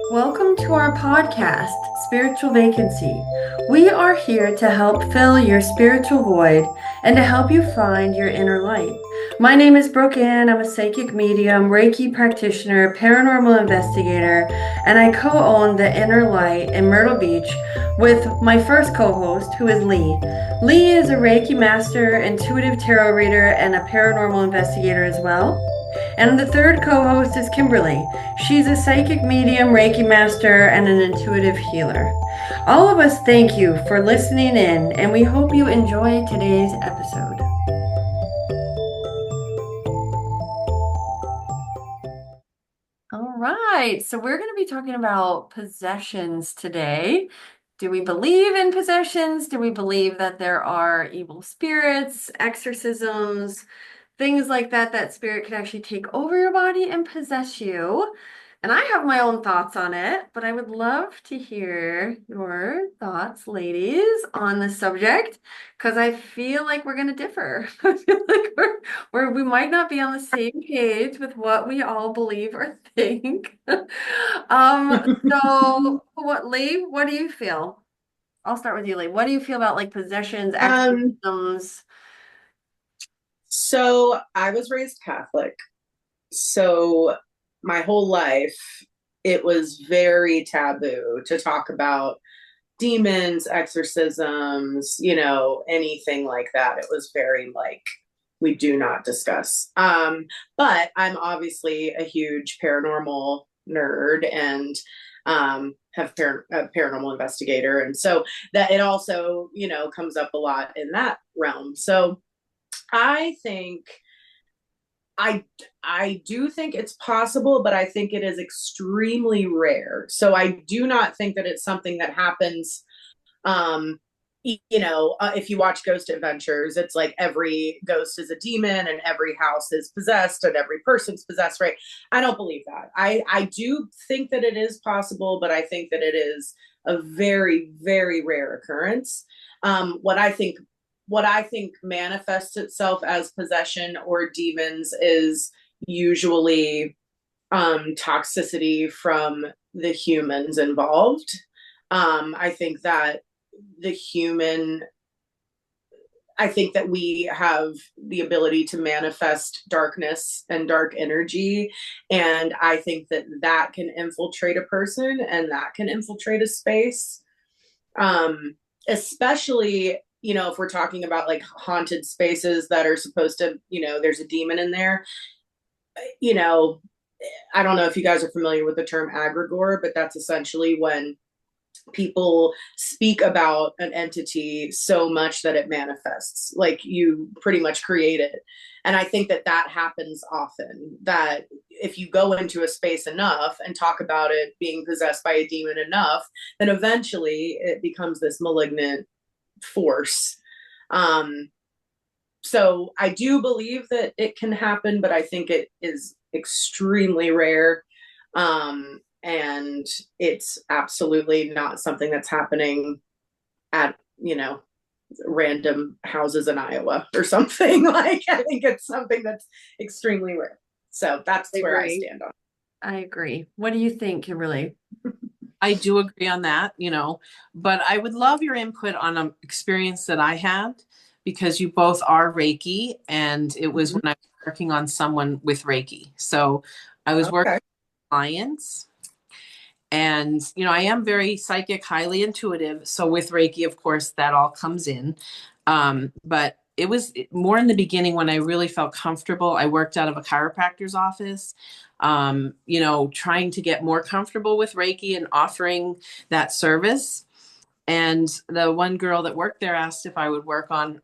Welcome to our podcast, Spiritual Vacancy. We are here to help fill your spiritual void and to help you find your inner light. My name is Brooke Ann. I'm a psychic medium, Reiki practitioner, paranormal investigator, and I co-own the Inner Light in Myrtle Beach with my first co-host, who is Lee. Lee is a Reiki master, intuitive tarot reader, and a paranormal investigator as well. And the third co host is Kimberly. She's a psychic medium, Reiki master, and an intuitive healer. All of us thank you for listening in, and we hope you enjoy today's episode. All right, so we're going to be talking about possessions today. Do we believe in possessions? Do we believe that there are evil spirits, exorcisms, things like that, that spirit can actually take over your body and possess you? And I have my own thoughts on it, but I would love to hear your thoughts, ladies, on the subject, because I feel like we're going to differ. I feel like we might not be on the same page with what we all believe or think. So what, Lee, what do you feel? I'll start with you, Lee. What do you feel about like possessions, Um, exorcisms? so I was raised Catholic. So my whole life, it was very taboo to talk about demons, exorcisms, anything like that. It was very like, we do not discuss. But I'm obviously a huge paranormal nerd and have a paranormal investigator. And so that it also, comes up a lot in that realm. So I think I I do think it's possible, but I think it is extremely rare. So I do not think that it's something that happens. Um, if you watch Ghost Adventures, it's like every ghost is a demon and every house is possessed and every person's possessed, right? I don't believe that. I do think that it is possible, but I think that it is a very, very rare occurrence. What I think manifests itself as possession or demons is usually toxicity from the humans involved. I think that the human I think that we have the ability to manifest darkness and dark energy. And I think that that can infiltrate a person and that can infiltrate a space. Um, Especially, if we're talking about like haunted spaces that are supposed to, there's a demon in there, you know, I don't know if you guys are familiar with the term egregore, but that's essentially when people speak about an entity so much that it manifests, like you pretty much create it. And I think that that happens often, that if you go into a space enough and talk about it being possessed by a demon enough, then eventually it becomes this malignant force. um so I do believe that it can happen, but I think it is extremely rare. And it's absolutely not something that's happening at, random houses in Iowa or something. Like, I think it's something that's extremely rare. So that's I where I agree. stand on I agree. What do you think, Kimberly? I do agree on that, but I would love your input on an experience that I had because you both are Reiki, and it was it. when I was working on someone with Reiki. So I was working Okay. with clients, and I am very psychic, highly intuitive. So with Reiki, of course, that all comes in. But it was more in the beginning when I really felt comfortable. I worked out of a chiropractor's office, trying to get more comfortable with Reiki and offering that service. And the one girl that worked there asked if I would work on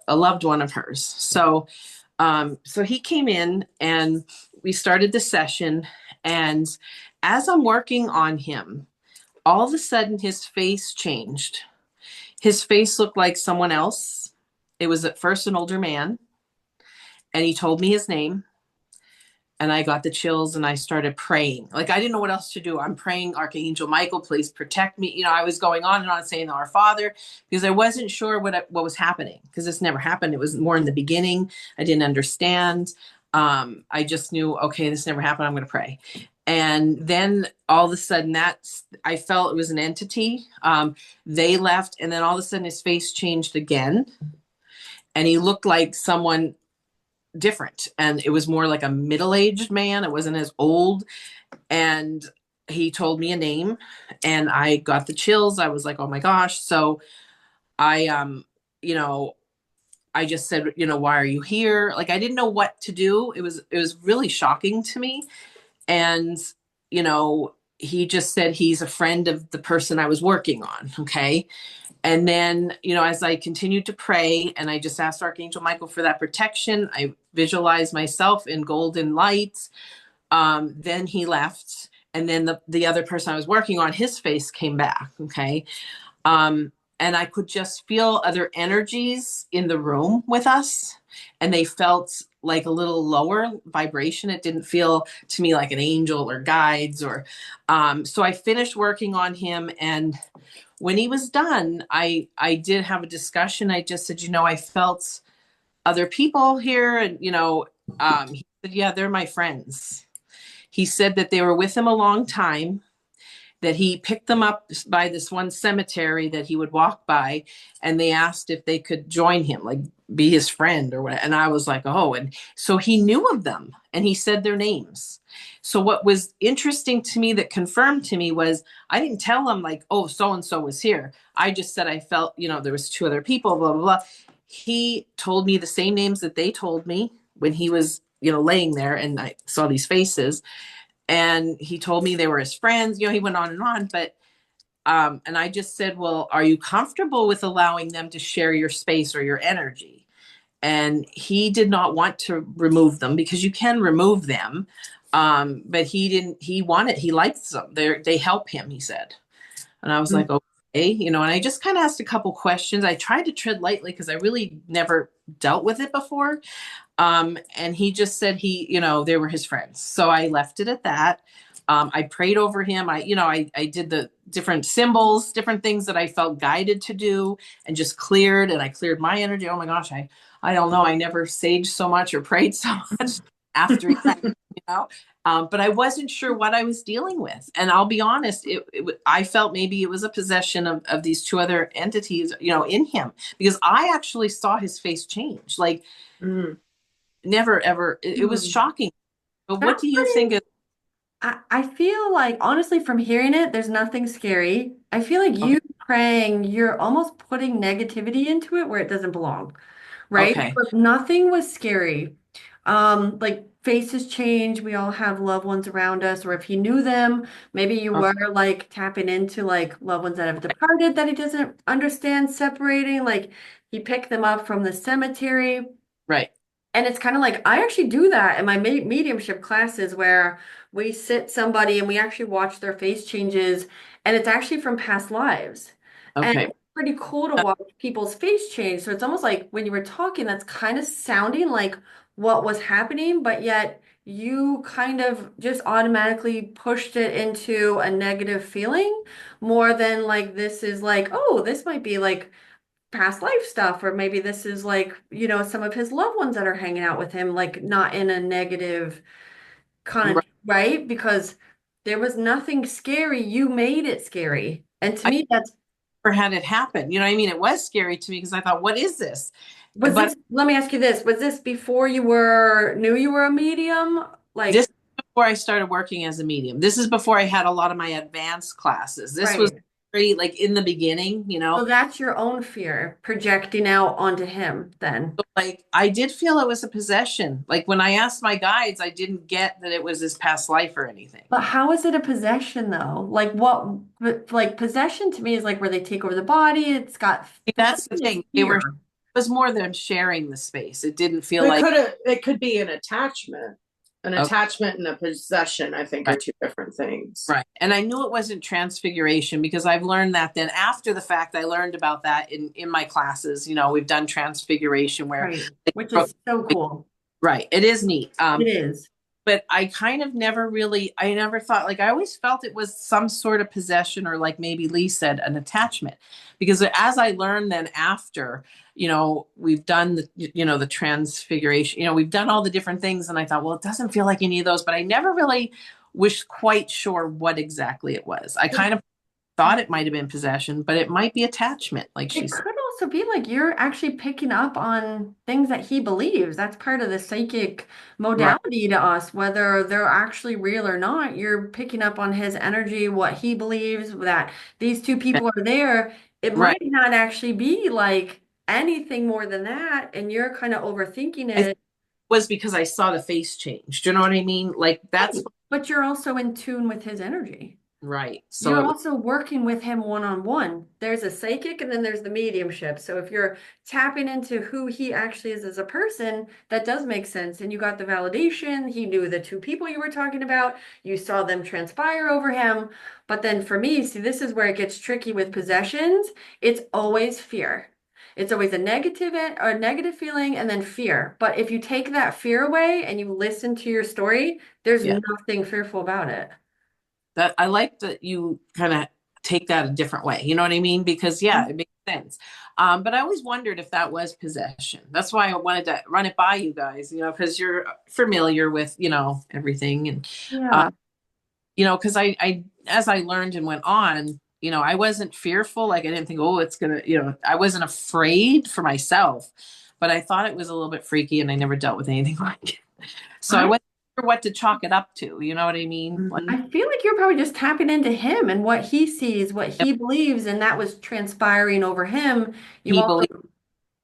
a loved one of hers. So he came in and we started the session. And as I'm working on him, all of a sudden his face changed. His face looked like someone else. It was at first an older man, and he told me his name. And I got the chills and I started praying. Like, I didn't know what else to do. I'm praying, Archangel Michael, please protect me. I was going on and on saying Our Father because I wasn't sure what was happening, because this never happened. It was more in the beginning. I didn't understand. I just knew, okay, this never happened. I'm going to pray. And then all of a sudden I felt it was an entity. They left, and then all of a sudden his face changed again, and he looked like someone different. And it was more like a middle-aged man. It wasn't as old. And he told me a name, and I got the chills. I was like, oh my gosh. So I, you know, I just said, why are you here? Like, I didn't know what to do. It was really shocking to me. And, you know, he just said he's a friend of the person I was working on. Okay. And then, as I continued to pray, and I just asked Archangel Michael for that protection, I visualized myself in golden lights. Then he left. And then the other person I was working on, his face came back. Okay. And I could just feel other energies in the room with us, and they felt like a little lower vibration. It didn't feel to me like an angel or guides so I finished working on him, and when he was done, I did have a discussion. I just said, I felt other people here, and he said, yeah, they're my friends. He said that they were with him a long time, that he picked them up by this one cemetery that he would walk by, and they asked if they could join him, like be his friend or what. And I was like, oh, and so he knew of them, and he said their names. So what was interesting to me, that confirmed to me, was I didn't tell him like, oh, so-and-so was here. I just said, I felt, there was two other people, blah, blah, blah. He told me the same names that they told me when he was, laying there, and I saw these faces. And he told me they were his friends. He went on, but and I just said, well, are you comfortable with allowing them to share your space or your energy? And he did not want to remove them, because you can remove them. But he likes them. They help him, he said. And I was like, okay, and I just kind of asked a couple questions. I tried to tread lightly because I really never dealt with it before. And he just said they were his friends. So I left it at that. I prayed over him. I did the different symbols, different things that I felt guided to do, and just cleared, and I cleared my energy. Oh my gosh. I don't know. I never saged so much or prayed so much after he left, but I wasn't sure what I was dealing with. And I'll be honest, I felt maybe it was a possession of these two other entities, in him, because I actually saw his face change. Like, never ever. It was shocking. But what do you think? I feel like, honestly, from hearing it, there's nothing scary. I feel like you praying, you're almost putting negativity into it where it doesn't belong, right? Okay. But nothing was scary. Like faces change. We all have loved ones around us, or if you knew them, maybe you were like tapping into like loved ones that have departed that he doesn't understand separating. Like he picked them up from the cemetery. Right. And it's kind of like, I actually do that in my mediumship classes, where we sit somebody and we actually watch their face changes, and it's actually from past lives. And Okay. it's pretty cool to watch people's face change. So it's almost like when you were talking, that's kind of sounding like what was happening, but yet you kind of just automatically pushed it into a negative feeling, more than like this is like, oh, this might be like past life stuff, or maybe this is like, some of his loved ones that are hanging out with him, like not in a negative kind of, right? Because there was nothing scary. You made it scary. And to I me, that's never had it happen. You know what I mean? It was scary to me because I thought, what is this? let me ask you this. Was this before knew you were a medium? Like, This is before I started working as a medium. This is before I had a lot of my advanced classes. This was right. very like in the beginning, So that's your own fear projecting out onto him then. like I did feel it was a possession. Like when I asked my guides, I didn't get that it was his past life or anything. But how is it a possession though? Like what, like possession to me is like where they take over the body. It's got That's the possession is thing. fear. It was more than sharing the space. It didn't feel It like it could be an attachment. An Okay. attachment and a possession, I think, are Right. two different things. Right. And I knew it wasn't transfiguration because I've learned that then after the fact. I learned about that in my classes. We've done transfiguration where Right. Which is so cool. right. It is neat. It is. But I kind of I never thought, like, I always felt it was some sort of possession, or like maybe Lee said, an attachment. Because as I learned then after, we've done the transfiguration, we've done all the different things. And I thought, well, it doesn't feel like any of those, but I never really was quite sure what exactly it was. I kind of thought it might have been possession, but it might be attachment, like she It said. could also be like you're actually picking up on things that he believes. That's part of the psychic Right. modality to us, whether they're actually real or not. You're picking up on his energy, what he believes, that these two people are there. It Right. might not actually be like anything more than that, and you're kind of overthinking I think it. it was because I saw the face change. Do you know what I mean? Like that's Right. But you're also in tune with his energy. right. So You're it was, also working with him one on one. There's a psychic and then there's the mediumship. So if you're tapping into who he actually is as a person, that does make sense. And you got the validation. He knew the two people you were talking about. You saw them transpire over him. But then for me, see, this is where it gets tricky with possessions. It's always fear. It's always a negative feeling and then fear. But if you take that fear away and you listen to your story, there's yeah. nothing fearful about it. That I like that you kind of take that a different way. You know what I mean? Because yeah, it makes sense. But I always wondered if that was possession. That's why I wanted to run it by you guys, because you're familiar with, everything. And, uh, Yeah. because as I learned and went on, I wasn't fearful. Like I didn't think, oh, it's gonna, I wasn't afraid for myself, but I thought it was a little bit freaky and I never dealt with anything like it. So I I wasn't sure what to chalk it up to. You know what I mean? Like, I feel like you're probably just tapping into him and what he sees, what he believes, and that was transpiring over him. You he also believes.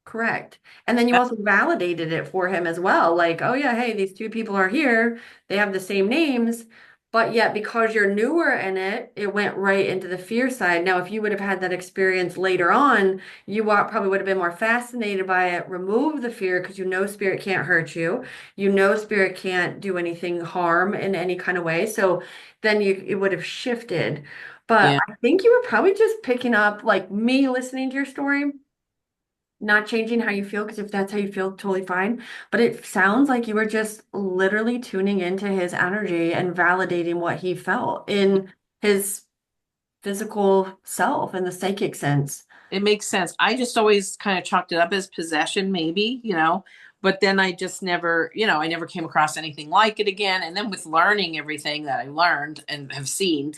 correct. And then you also validated it for him as well. Like, oh yeah, hey, these two people are here. They have the same names. But yet, because you're newer in it, it went right into the fear side. Now, if you would have had that experience later on, probably would have been more fascinated by it. Remove the fear because you know spirit can't hurt you. You know spirit can't do anything harm in any kind of way. So then it would have shifted. But Yeah. I think you were probably just picking up like me listening to your story, not changing how you feel, because if that's how you feel, totally fine. But it sounds like you were just literally tuning into his energy and validating what he felt in his physical self in the psychic sense. It makes sense. I just always kind of chalked it up as possession, maybe, but then I just never, I never came across anything like it again. And then with learning everything that I learned and have seen,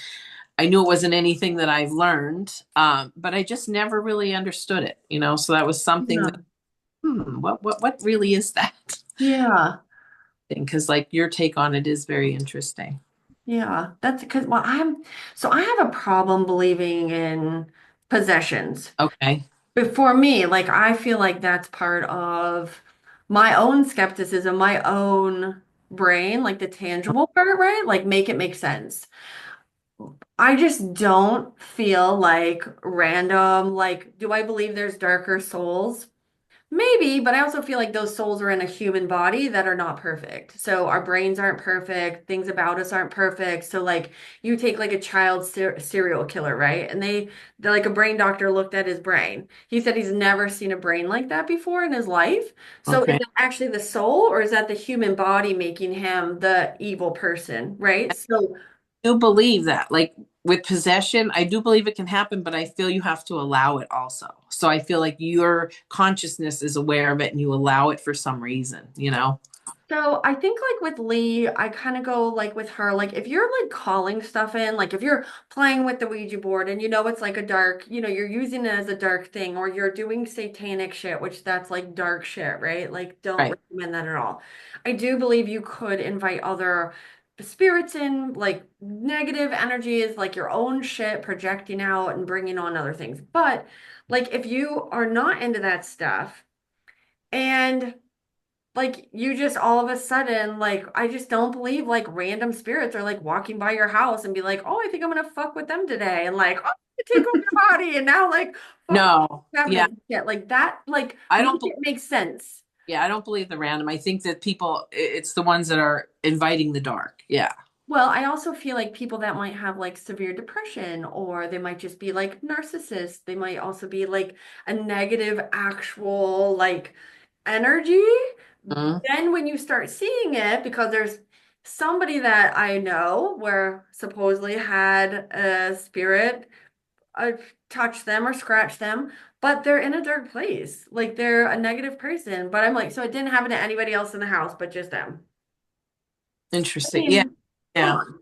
I knew it wasn't anything that I've learned, but I just never really understood it. So that was something that, Yeah. what really is that Yeah. thing? Because like your take on it is very interesting. Yeah. That's because, well, I have a problem believing in possessions. Okay. But for me, like I feel like that's part of my own skepticism, my own brain, like the tangible part, right? Like make it make sense. I just don't feel like random, like, do I believe there's darker souls? Maybe, but I also feel like those souls are in a human body that are not perfect. So our brains aren't perfect, things about us aren't perfect. So like you take like a child serial killer, right? And they're like a brain doctor looked at his brain. He said he's never seen a brain like that before in his life. So is Okay. that actually the soul or is that the human body making him the evil person, right? So Do believe that. Like with possession, I do believe it can happen, but I feel you have to allow it also. So I feel like your consciousness is aware of it and you allow it for some reason. So I think like with Lee, I kind of go like with her, like if you're like calling stuff in, like if you're playing with the Ouija board and you know it's like a dark, you're using it as a dark thing, or you're doing satanic shit, which that's like dark shit, right? Like don't Right. recommend that at all. I do believe you could invite other spirits in, like negative energies, like your own shit projecting out and bringing on other things. But like if you are not into that stuff, and like you just all of a sudden, like I just don't believe like random spirits are like walking by your house and be like, oh, I think I'm gonna fuck with them today, and like, oh, take over your body, and now like fuck No. Yeah. cabinets and shit like that. Like I make don't believe it make sense. yeah, I don't believe the random. I think that people it's the ones that are inviting the dark. Yeah. Well, I also feel like people that might have like severe depression, or they might just be like narcissists. They might also be like a negative actual like energy. Mhm. Then when you start seeing it, because there's somebody that I know where supposedly had a spirit touch them or scratch them, but they're in a dark place. Like they're a negative person. But I'm like, so it didn't happen to anybody else in the house, but just them. I Interesting. Yeah. mean, come Yeah. on.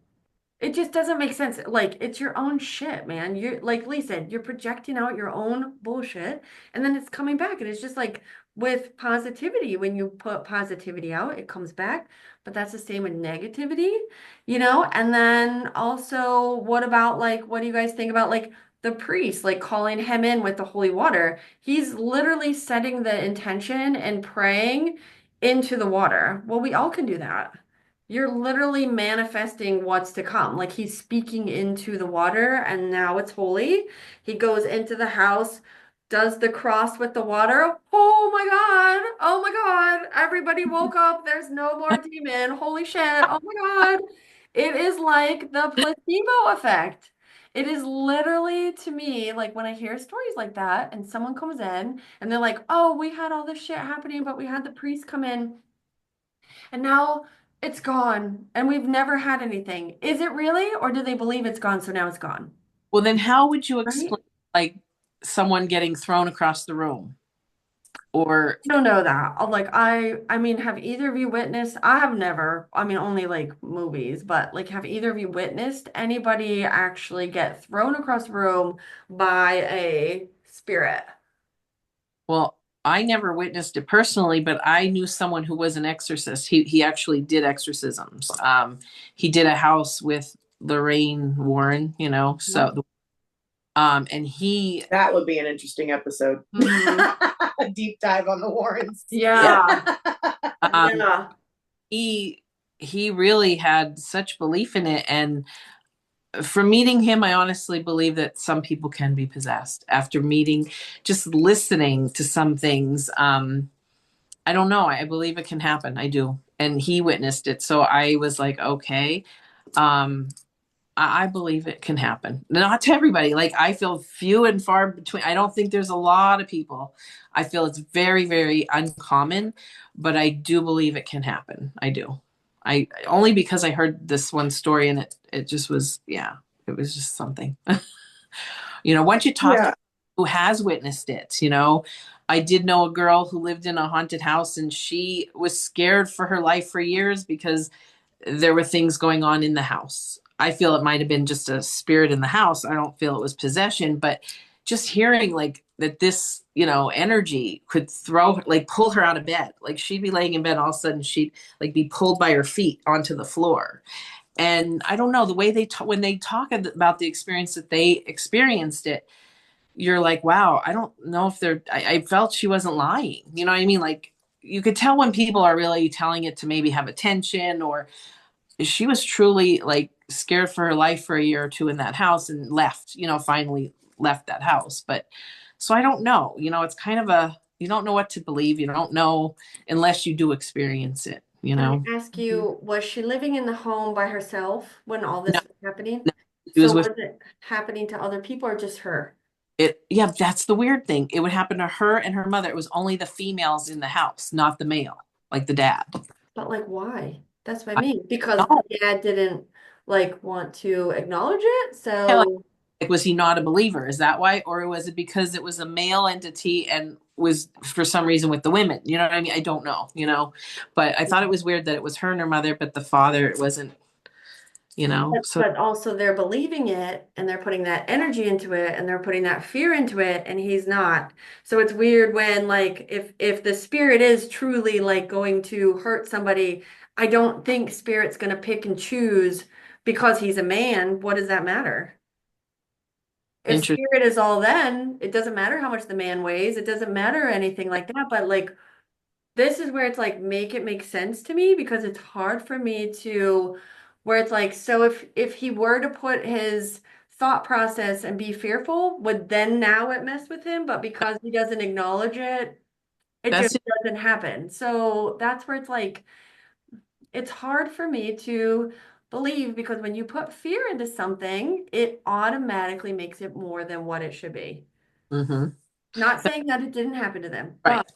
It just doesn't make sense. Like, it's your own shit, man. You're like Lisa, you're projecting out your own bullshit, and then it's coming back. And it's just like with positivity, when you put positivity out, it comes back. But that's the same with negativity, you know? And then also, what about like, what do you guys think about like the priest, like calling him in with the holy water? He's literally setting the intention and praying into the water. Well, we all can do that. You're literally manifesting what's to come. Like he's speaking into the water and now it's holy. He goes into the house, does the cross with the water. Oh my God. Oh my God. Everybody woke up. There's no more demon. Holy shit. Oh my God. It is like the placebo effect. It is literally to me like when I hear stories like that and someone comes in and they're like, oh, we had all this shit happening, but we had the priest come in. And now it's gone, and we've never had anything. Is it really, or do they believe it's gone, so now it's gone? Well, then how would you Right? explain like someone getting thrown across the room? Or I don't know that. I mean, have either of you witnessed? I have never, I mean, only like movies, but like, have either of you witnessed anybody actually get thrown across the room by a spirit? well, I never witnessed it personally, but I knew someone who was an exorcist. He actually did exorcisms. He did a house with Lorraine Warren, you know, so and he That would be an interesting episode. Mhm. A deep dive on the Warrens. yeah, Yeah, um yeah. he he really had such belief in it. And from meeting him, I honestly believe that some people can be possessed after meeting, just listening to some things. I don't know. I believe it can happen. I do. And he witnessed it. So I was like, okay. Um, I believe it can happen. Not to everybody. Like I feel few and far between. I don't think there's a lot of people. I feel it's very, very uncommon, but I do believe it can happen. I do. I only because I heard this one story and it just was, yeah, it was just something. Once you talk to Yeah. who has witnessed it, I did know a girl who lived in a haunted house and she was scared for her life for years because there were things going on in the house. I feel it might have been just a spirit in the house. I don't feel it was possession, but just hearing like that this, energy could like pull her out of bed. Like she'd be laying in bed, all of a sudden she'd like be pulled by her feet onto the floor. And I don't know the way when they talk about the experience that they experienced it, you're like, wow, I don't know if I felt she wasn't lying. You know what I mean? Like you could tell when people are really telling it to maybe have attention, or she was truly like scared for her life for a year or two in that house and left, finally left that house. But so I don't know, it's kind of you don't know what to believe. You don't know unless you do experience it, Let me ask Mhm. you, was she living in the home by herself when all No, this was happening? no, she So was with was it happening to other people or just her? it. Yeah, that's the weird thing. It would happen to her and her mother. It was only the females in the house, not the male, like the dad. But like why? That's what I I mean. Because don't the know. dad didn't like want to acknowledge it. Yeah, So, like, was he not a believer? Is that why? Or was it because it was a male entity and was for some reason with the women? You know what I mean? I don't know. But I thought it was weird that it was her and her mother, but the father, it wasn't. So but also they're believing it and they're putting that energy into it and they're putting that fear into it and he's not. So it's weird when like if the spirit is truly like going to hurt somebody, I don't think spirit's going to pick and choose because he's a man. What does that matter? If interesting. spirit is all then, it doesn't matter how much the man weighs. It doesn't matter anything like that. But like this is where it's like make it make sense to me because it's hard for me to where it's like so if he were to put his thought process and be fearful, would then now it mess with him? But because he doesn't acknowledge it, it just That's doesn't happen. So that's where it's like it's hard for me to believe because when you put fear into something, it automatically makes it more than what it should be. hmm Not saying that it didn't happen to them, right. but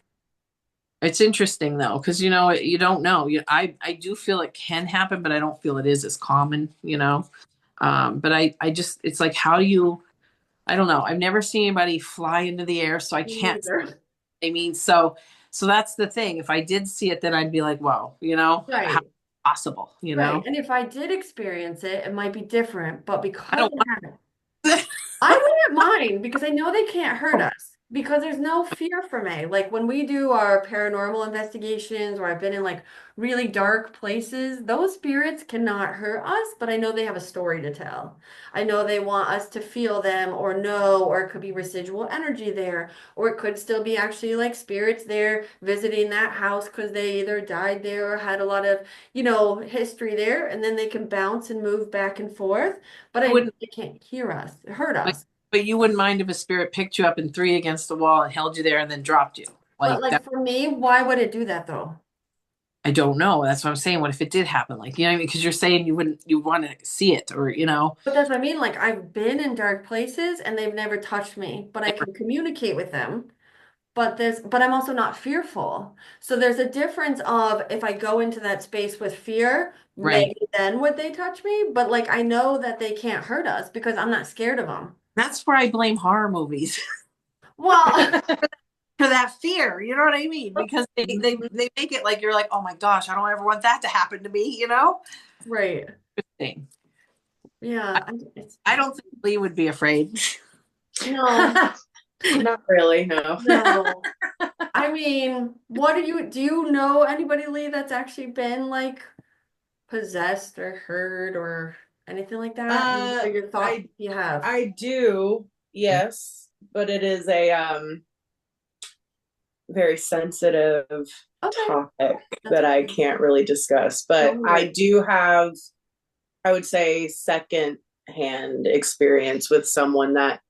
It's interesting though, because you don't know. I do feel it can happen, but I don't feel it is as common. But I just it's like how do you I don't know. I've never seen anybody fly into the air, so I me can't. neither. I mean, so that's the thing. If I did see it, then I'd be like, whoa, how Right. possible, you know? Right. And if I did experience it, it might be different. But I because don't I haven't, want I wouldn't mind because I know they can't hurt us because there's no fear for me. Like when we do our paranormal investigations or I've been in like really dark places, those spirits cannot hurt us, but I know they have a story to tell. I know they want us to feel them or know, or it could be residual energy there, or it could still be actually like spirits there visiting that house because they either died there or had a lot of, history there, and then they can bounce and move back and forth. But I I know wouldn't they can't hear us, hurt like, us. but you wouldn't mind if a spirit picked you up in three against the wall and held you there and then dropped you. But Like like that, for me, why would it do that though? I don't know. That's what I'm saying. What if it did happen? Like, you know what I mean? Because you're saying you want to see it or, But that's what I mean. Like I've been in dark places and they've never touched me, but I never, can communicate with them. But I'm also not fearful. So there's a difference of if I go into that space with fear, right. maybe then would they touch me? But like I know that they can't hurt us because I'm not scared of them. That's where I blame horror movies Well, for that fear. You know what I mean? Because they make it like you're like, oh my gosh, I don't ever want that to happen to me, you know? right. Thing. Yeah. I don't think Lee would be afraid. No, Not really, no. no. I mean, what do you know anybody, Lee, that's actually been like possessed or hurt or anything like that? What are your thoughts I you have? I do, yes, but it is a very sensitive Okay, topic that's that I okay. can't really discuss. But Don't I worry. do have, I would say, second hand experience with someone that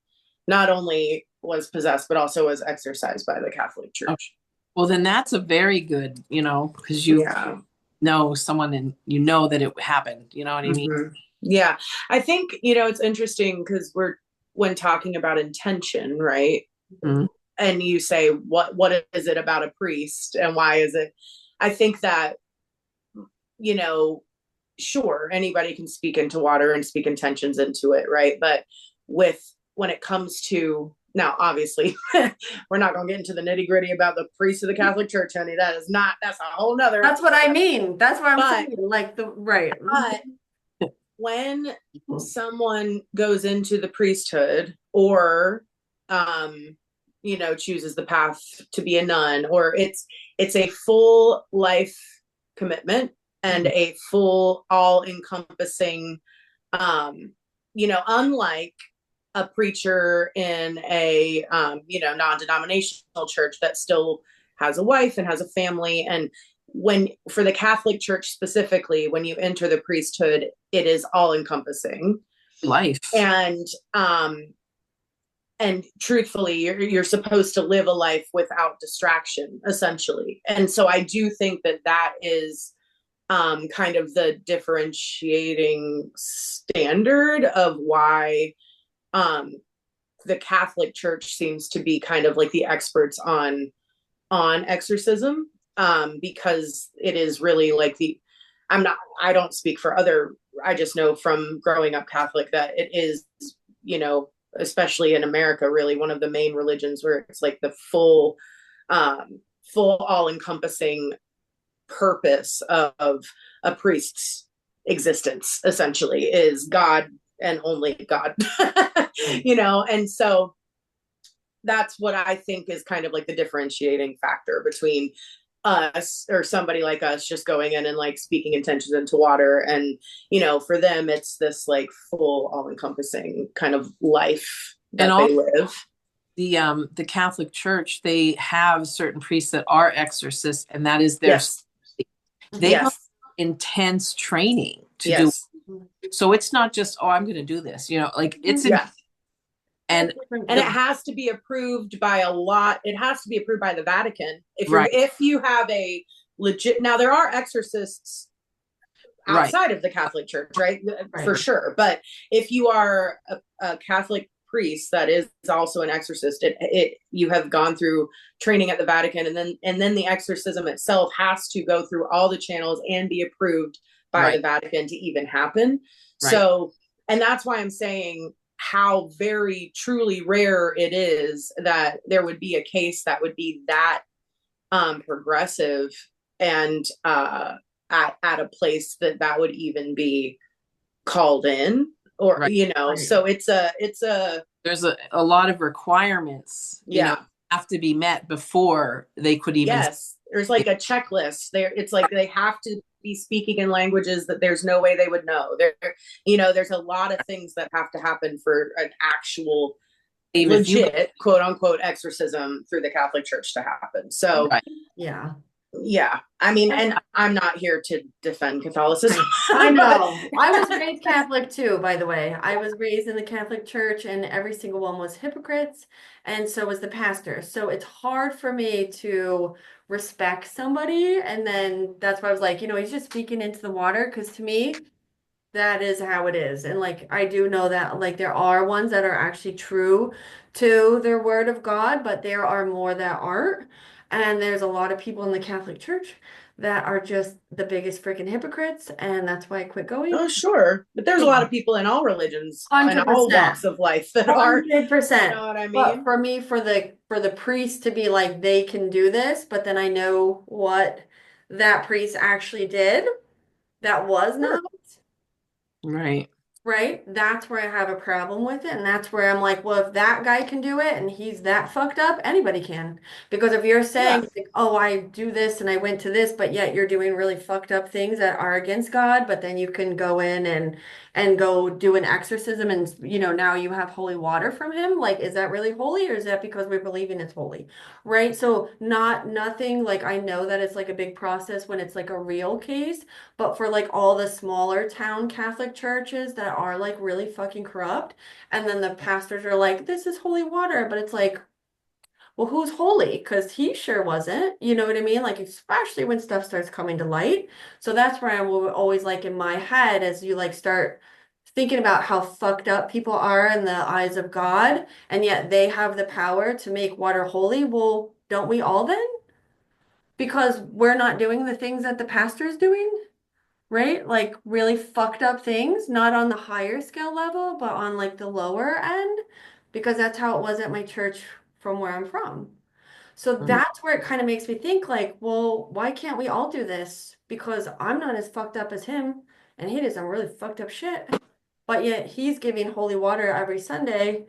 not only was possessed but also was exorcised by the Catholic Oh, Church. well, then that's a very good, because you Yeah. know someone and you know that it happened. You know what I mean? Mhm. Yeah. I think, it's interesting because we're when talking about intention, right? Mhm. And you say what is it about a priest and why is it? I think that, you know, sure, anybody can speak into water and speak intentions into it, right? But with when it comes to now, obviously, we're not going to get into the nitty gritty about the priests of the Catholic Church, honey. That's a whole nother That's what episode. I mean. That's what I'm But saying. Like the right. but when someone goes into the priesthood or chooses the path to be a nun, or it's a full life commitment and Mhm. a full all encompassing unlike a preacher in a non-denominational church that still has a wife and has a family. And when for the Catholic Church specifically, when you enter the priesthood, it is all encompassing. Life. And truthfully, you're supposed to live a life without distraction, essentially. And so I do think that is kind of the differentiating standard of why the Catholic Church seems to be kind of like the experts on exorcism, because it is really like I don't speak for other, I just know from growing up Catholic that it is, especially in America, really one of the main religions where it's like the full all encompassing purpose of a priest's existence essentially is God and only God. And so that's what I think is kind of like the differentiating factor between us or somebody like us just going in and like speaking intentions into water, and for them it's this like full all-encompassing kind of life And that all they live. the Catholic Church, they have certain priests that are exorcists, and that is their Yes. they go Yes. intense training to do. Yes. So it's not just, oh, I'm going to do this, like it's Yeah. and And it has to be approved by it has to be approved by the Vatican. Right. If you have a legit, now there are exorcists Right. outside of the Catholic Church, right? Right. For sure. But if you are a Catholic priest that is also an exorcist, you have gone through training at the Vatican, and then the exorcism itself has to go through all the channels and be approved by Right. the Vatican to even happen. Right. So, and that's why I'm saying how very truly rare it is that there would be a case that would be that progressive and at a place that would even be called in, or Right. so it's a There's a lot of requirements, yeah. have to be met before they could even. Yes, there's like a checklist there. It's like they have to be speaking in languages that there's no way they would know. There's a lot of things that have to happen for an actual Even if you. legit quote unquote exorcism through the Catholic Church to happen. So Right. Yeah. yeah, I mean, and I'm not here to defend Catholicism. I know. I was raised Catholic too, by the way. I was raised in the Catholic Church, and every single one was hypocrites, and so was the pastor. So it's hard for me to respect somebody. And then that's why I was like, he's just speaking into the water, because to me, that is how it is. And like I do know that like there are ones that are actually true to their word of God, but there are more that aren't. And there's a lot of people in the Catholic Church that are just the biggest freaking hypocrites, and that's why I quit going. Oh, sure, but there's a lot of people in all religions and all 100%. walks of life that are. You 100%. know what I But mean? for me, for the priest to be like they can do this, but then I know what that priest actually did, that was Sure. not. Right. Right? That's where I have a problem with it. And that's where I'm like, well, if that guy can do it and he's that fucked up, anybody can. Because if you're Yeah. saying, like, oh, I do this and I went to this, but yet you're doing really fucked up things that are against God, but then you can go in and go do an exorcism, and now you have holy water from him. Like, is that really holy, or is that because we're believing it's holy? Right? So nothing, like, I know that it's like a big process when it's like a real case. But for like all the smaller town Catholic churches that are like really fucking corrupt, and then the pastors are like, this is holy water, but it's like, well, who's holy? Because he sure wasn't. You know what I mean? Like, especially when stuff starts coming to light. So that's where I'm always like in my head, as you like start thinking about how fucked up people are in the eyes of God, and yet they have the power to make water holy. Well, don't we all then? Because we're not doing the things that the pastor's doing, right? Like really fucked up things, not on the higher scale level, but on like the lower end, because that's how it was at my church from where I'm from. So Mhm. that's where it kind of makes me think like, well, why can't we all do this? Because I'm not as fucked up as him, and he does some really fucked up shit. But yet he's giving holy water every Sunday.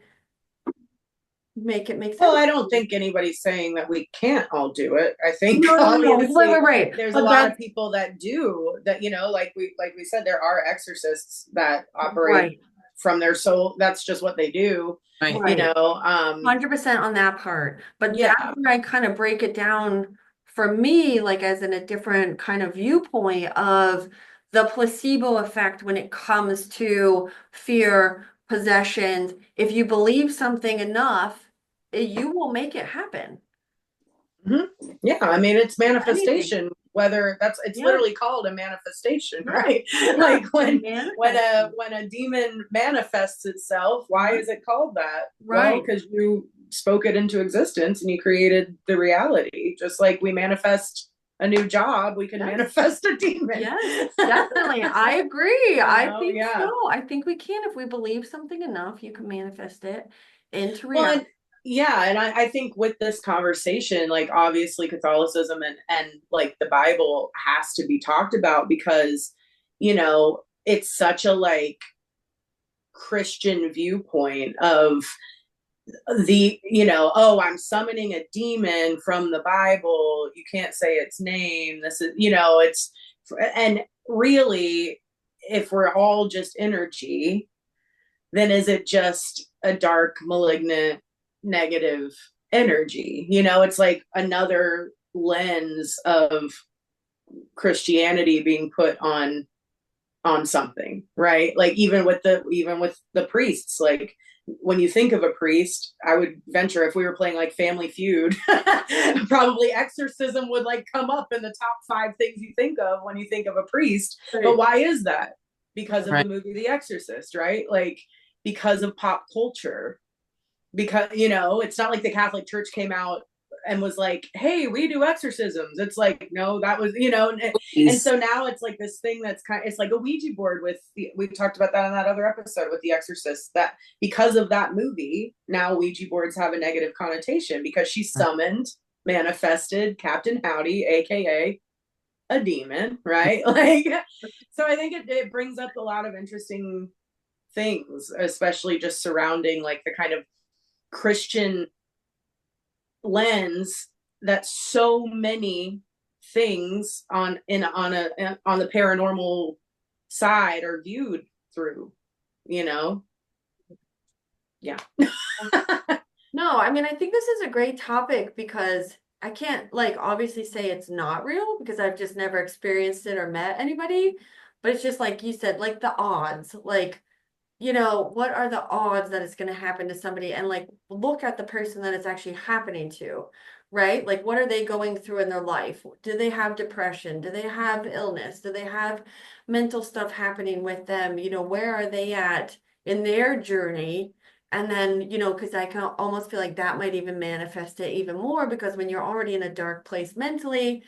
Make it make Well, sense. I don't think anybody's saying that we can't all do it. I think No, no, no. obviously Right. there's a But lot that's of people that do that, like we said, there are exorcists that operate right. from their soul. That's just what they do, Right. you Right. know. 100% on that part. But that's Yeah. where I kind of break it down for me, like as in a different kind of viewpoint of the placebo effect when it comes to fear, possessions. If you believe something enough, you will make it happen. Mhm. Yeah, I mean it's Anything. manifestation, whether it's Yeah. literally called a manifestation, Yeah. right? Yeah. Like when when a Manifesting. when a demon manifests itself, why Yeah. is it called that? Well, Right. because you spoke it into existence and you created the reality. Just like we manifest a new job, we can Yes. manifest a demon. Yes, definitely. I agree. I think Yeah. so. I think we can. If we believe something enough, you can manifest it into Well, reality. and yeah, and I think with this conversation, like obviously Catholicism and like the Bible has to be talked about because, it's such a like Christian viewpoint of oh, I'm summoning a demon from the Bible. You can't say its name. This is, and really, if we're all just energy, then is it just a dark, malignant, negative energy? It's like another lens of Christianity being put on something, right? Like even with the priests, like when you think of a priest, I would venture if we were playing like Family Feud, probably exorcism would like come up in the top 5 things you think of when you think of a priest. But Right. why is that? Because of the Right. movie The Exorcist, right? Like because of pop culture. Because it's not like the Catholic Church came out and was like, hey, we do exorcisms. It's like, no, that was, and Movies. so now it's like this thing that's it's like a Ouija board we talked about that in that other episode with The Exorcist, that because of that movie, now Ouija boards have a negative connotation because she summoned, manifested Captain Howdy, AKA a demon, right? Like, so I think it brings up a lot of interesting things, especially just surrounding like the kind of Christian lens that so many things on the paranormal side are viewed through, you know? Yeah. No, I mean, I think this is a great topic because I can't like obviously say it's not real because I've just never experienced it or met anybody. But it's just like you said, like the odds, like, what are the odds that it's going to happen to somebody? And like, look at the person that it's actually happening to, right? Like, what are they going through in their life? Do they have depression? Do they have illness? Do they have mental stuff happening with them? Where are they at in their journey? And then, because I can almost feel like that might even manifest it even more because when you're already in a dark place mentally,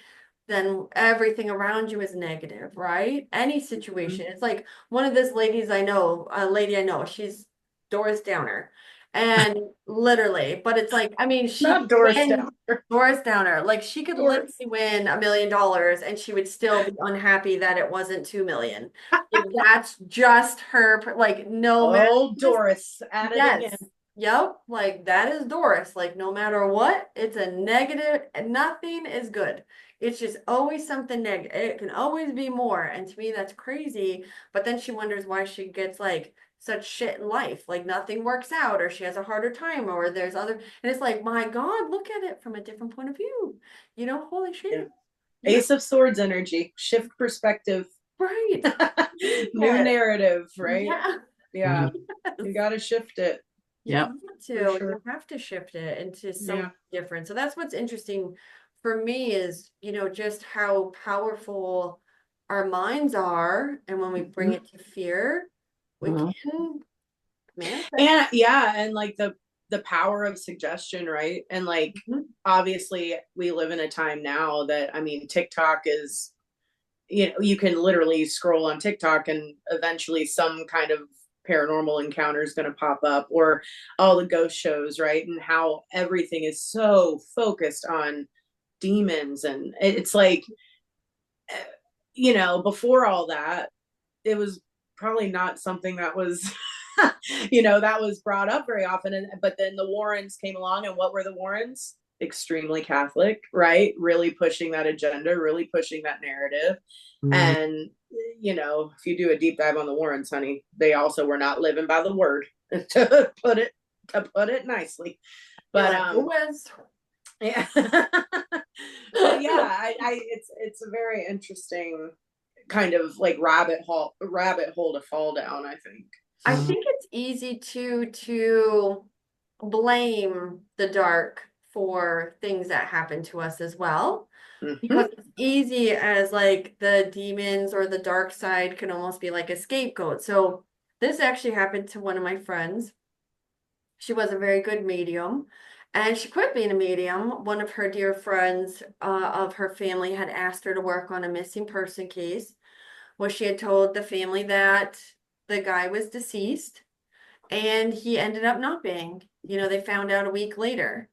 then everything around you is negative, right? Any situation. It's like one of these ladies I know, a lady I know, she's Doris Downer. And literally, but it's like, I mean, she Not could Doris win Downer. Doris Downer. Like she could literally Doris. win $1 million and she would still be unhappy that it wasn't 2 million. Like that's just her, like no matter. Oh, Doris at it Yes. again. Yep. Like that is Doris. Like no matter what, it's a negative. Nothing is good. It's just always something negative. It can always be more. And to me, that's crazy. But then she wonders why she gets like such shit in life. Like nothing works out, or she has a harder time, or there's other. And it's like, my God, look at it from a different point of view. Holy Yeah. shit. Yeah. Ace of Swords energy, shift perspective, Right. new Yeah. narrative, right? Yeah. Yeah, you Yes. got to shift it. You Yep. have to, For sure. you have to shift it into Yeah. something different. So that's what's interesting for me is, just how powerful our minds are. And when we bring it to fear, we Mhm. can manifest. And yeah, and like the power of suggestion, right? And like Mhm. obviously we live in a time now that I mean TikTok is, you can literally scroll on TikTok and eventually some kind of paranormal encounter is going to pop up, or all the ghost shows, right? And how everything is so focused on demons. And it's like, before all that, it was probably not something that was that was brought up very often. But then the Warrens came along, and what were the Warrens? Extremely Catholic, right? Really pushing that agenda, really pushing that narrative. Mhm. And if you do a deep dive on the Warrens, honey, they also were not living by the word, to put it nicely. You're But like, who is? yeah. But yeah, it's a very interesting kind of like rabbit hole to fall down, I think. I think it's easy to blame the dark for things that happen to us as well. Mm-hmm. Because it's easy as like the demons or the dark side can almost be like a scapegoat. So this actually happened to one of my friends. She was a very good medium and she quit being a medium. One of her dear friends of her family had asked her to work on a missing person case. Well, she had told the family that the guy was deceased and he ended up not being. They found out a week later.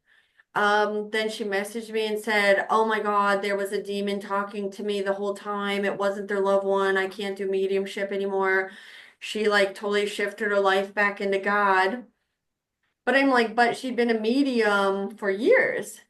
Then she messaged me and said, "Oh my God, there was a demon talking to me the whole time. It wasn't their loved one. I can't do mediumship anymore." She like totally shifted her life back into God. But I'm like, but she'd been a medium for years.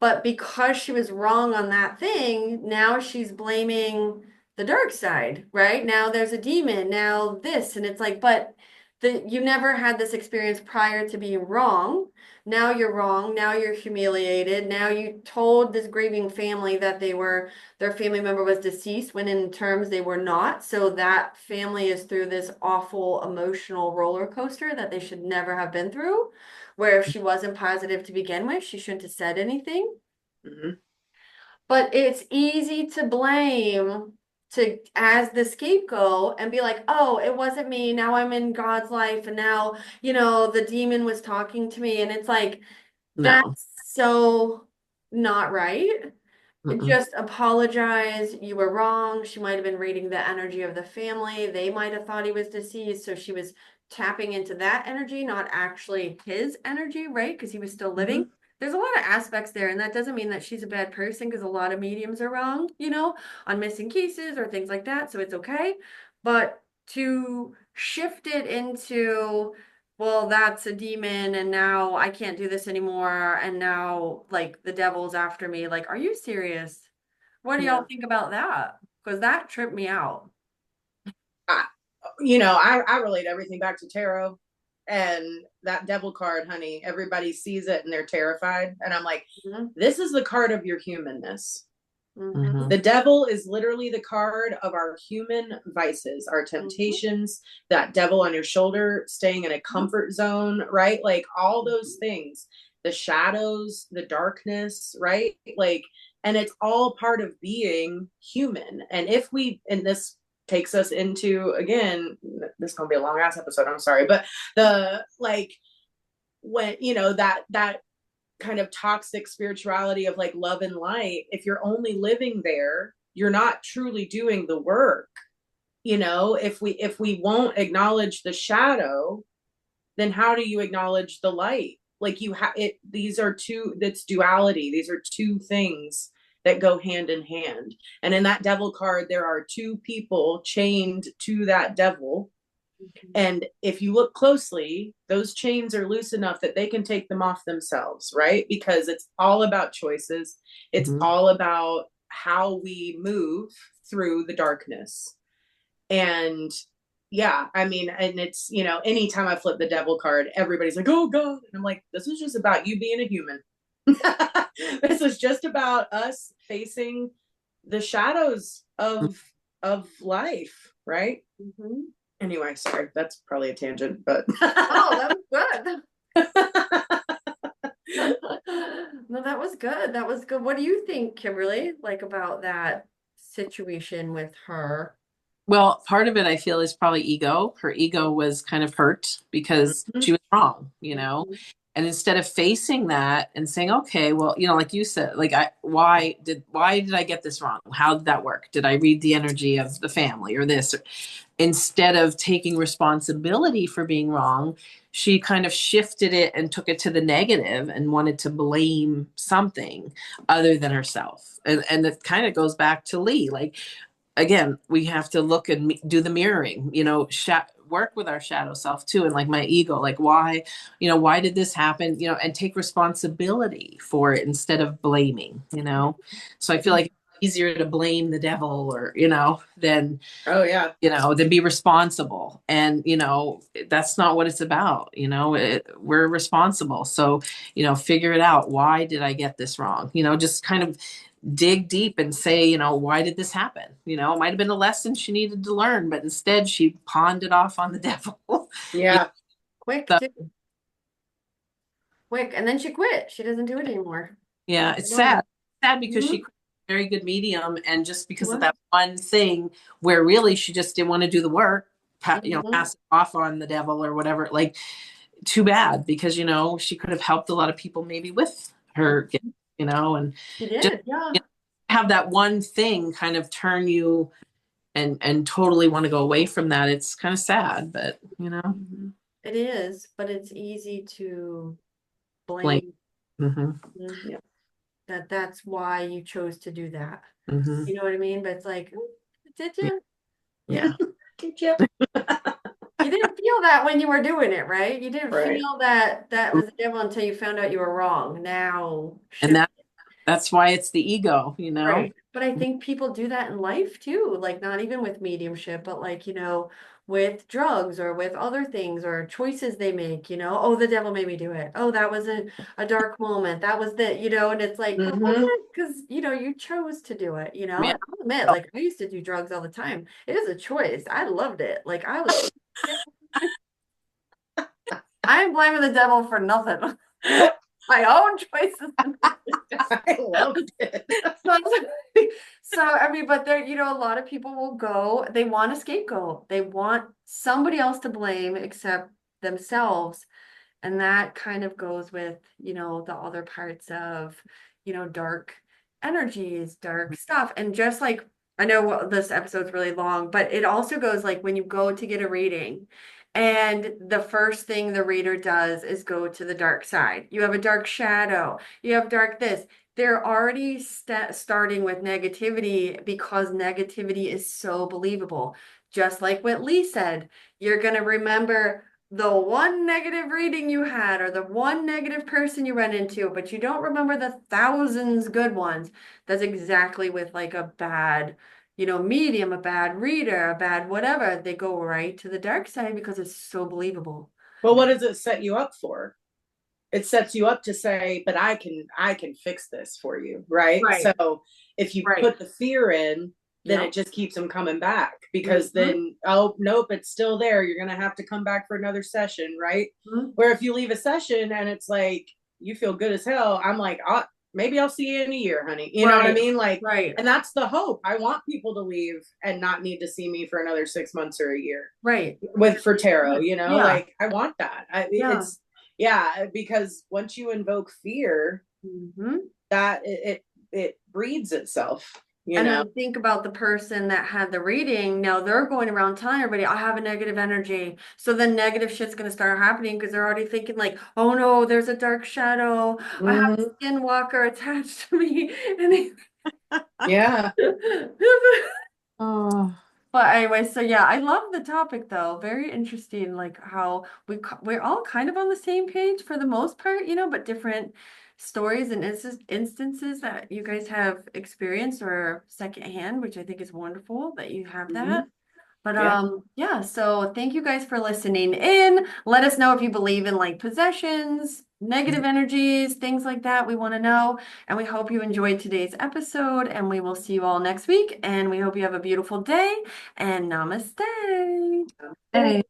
But because she was wrong on that thing, now she's blaming the dark side, right? Now there's a demon, now this. And it's like, but you never had this experience prior to being wrong. Now you're wrong. Now you're humiliated. Now you told this grieving family that their family member was deceased when in terms they were not. So that family is through this awful emotional roller coaster that they should never have been through. Where if she wasn't positive to begin with, she shouldn't have said anything. Mm-hmm. But it's easy to blame to as the scapegoat and be like, oh, it wasn't me. Now I'm in God's life. And now, the demon was talking to me. And it's like, No. that's so not right. Mm-mm. Just apologize. You were wrong. She might have been reading the energy of the family. They might have thought he was deceased. So she was tapping into that energy, not actually his energy, right? Because he was still living. there's a lot of aspects there, and that doesn't mean that she's a bad person because a lot of mediums are wrong, on missing cases or things like that. So it's okay. But to shift it into, well, that's a demon, and now I can't do this anymore, and now like the devil's after me. Like, are you serious? What do y'all Yeah. think about that? Because that tripped me out. I, I relate everything back to tarot and that devil card, honey. Everybody sees it and they're terrified. And I'm like, Mhm. this is the card of your humanness. Mhm. The devil is literally the card of our human vices, our Mhm. temptations, that devil on your shoulder, staying in a comfort zone, right? Like all those things, the shadows, the darkness, right? Like, and it's all part of being human. And this takes us into, again, this is going to be a long ass episode. I'm sorry. But the, like, when, that kind of toxic spirituality of like love and light, if you're only living there, you're not truly doing the work. If we won't acknowledge the shadow, then how do you acknowledge the light? Like you have it, these are two, that's duality, these are two things that go hand in hand. And in that devil card there are two people chained to that devil, and if you look closely, those chains are loose enough that they can take them off themselves, right? Because it's all about choices. It's Mhm. all about how we move through the darkness. And yeah, I mean, and it's, anytime I flip the devil card, everybody's like, oh God. And I'm like, this is just about you being a human. This is just about us facing the shadows of life, right? Mhm. Anyway, sorry, that's probably a tangent, but Oh, that was good. No, that was good. That was good. What do you think, Kimberly, like about that situation with her? Well, part of it I feel is probably ego. Her ego was kind of hurt because she was wrong, Mhm. And instead of facing that and saying, okay, well, like you said, like why did I get this wrong? How did that work? Did I read the energy of the family or this? Instead of taking responsibility for being wrong, she kind of shifted it and took it to the negative and wanted to blame something other than herself. And it kind of goes back to Lee. Like, again, we have to look and do the mirroring, work with our shadow self too. And like my ego, like why did this happen? And take responsibility for it instead of blaming. So I feel like it's easier to blame the devil or, than, oh yeah. than be responsible. And, that's not what it's about. We're responsible. So, figure it out. Why did I get this wrong? Just kind of dig deep and say, why did this happen? It might have been a lesson she needed to learn, but instead she pawned it off on the devil. You Yeah. Quick, know, too. Quick. And then she quit. She doesn't do it anymore. yeah, it's Gone. sad. Sad because Mhm. she could be a very good medium, and just because of What? that one thing where really she just didn't want to do the work, Mhm. pass it off on the devil or whatever. Like, too bad, because she could have helped a lot of people maybe with her gift, and She just did. Yeah. have that one thing kind of turn you and totally want to go away from that. It's kind of sad, but Mhm. It is, but it's easy to blame. blame. Hmm. Mhm. Yeah. That's why you chose to do that. Hmm. You know what I mean? But it's like, did you? Yeah. Did you? You didn't feel that when you were doing it, right? You didn't Right. feel that that was the devil until you found out you were wrong. Now, And shift. that's why it's the ego. Right. But I think people do that in life too, like not even with mediumship, but like, with drugs or with other things or choices they make, oh, the devil made me do it. Oh, that was a dark moment. That was and it's like, but was Mm-hmm. it? Because, you chose to do it, Yeah. and I'll admit, like I used to do drugs all the time. It is a choice. I loved it. Like I was, I am blaming the devil for nothing. My own choices. I loved it. So, I mean, but there, a lot of people will go, they want a scapegoat. They want somebody else to blame except themselves. And that kind of goes with, the other parts of, dark energies, dark stuff. And just like, I know this episode's really long, but it also goes like when you go to get a reading And the first thing the reader does is go to the dark side. You have a dark shadow, you have dark this. They're already starting with negativity because negativity is so believable. Just like what Lee said, you're going to remember the one negative reading you had or the one negative person you ran into, but you don't remember the thousands good ones. That's exactly with like a bad, medium, a bad reader, a bad whatever. They go right to the dark side because it's so believable. But what does it set you up for? It sets you up to say, but I can fix this for you, right? Right. So if you Right. put the fear in, then Yep. it just keeps them coming back, because Mhm. then, oh nope, it's still there, you're gonna have to come back for another session, right? Mhm. Where if you leave a session and it's like you feel good as hell, I'm like, maybe I'll see you in a year, honey, you know what I Right. mean? Like, Right. and that's the hope. I want people to leave and not need to see me for another 6 months or a year Right. with for tarot, Yeah. like I want that. Yeah. It's, yeah, because once you invoke fear, Mhm. that it breeds itself, And then think about the person that had the reading. Now they're going around telling everybody, I have a negative energy. So then negative shit's going to start happening because they're already thinking, like, oh no, there's a dark shadow. I have Mhm. a skinwalker attached to me. And Yeah. Oh, but anyway, so yeah, I love the topic though. Very interesting, like how we're all kind of on the same page for the most part, but different stories and instances that you guys have experienced or secondhand, which I think is wonderful that you have that. Mhm. But Yeah. yeah, so thank you guys for listening in. Let us know if you believe in like possessions, negative energies, things like that. We want to know. And we hope you enjoyed today's episode and we will see you all next week. And we hope you have a beautiful day and namaste. Hey.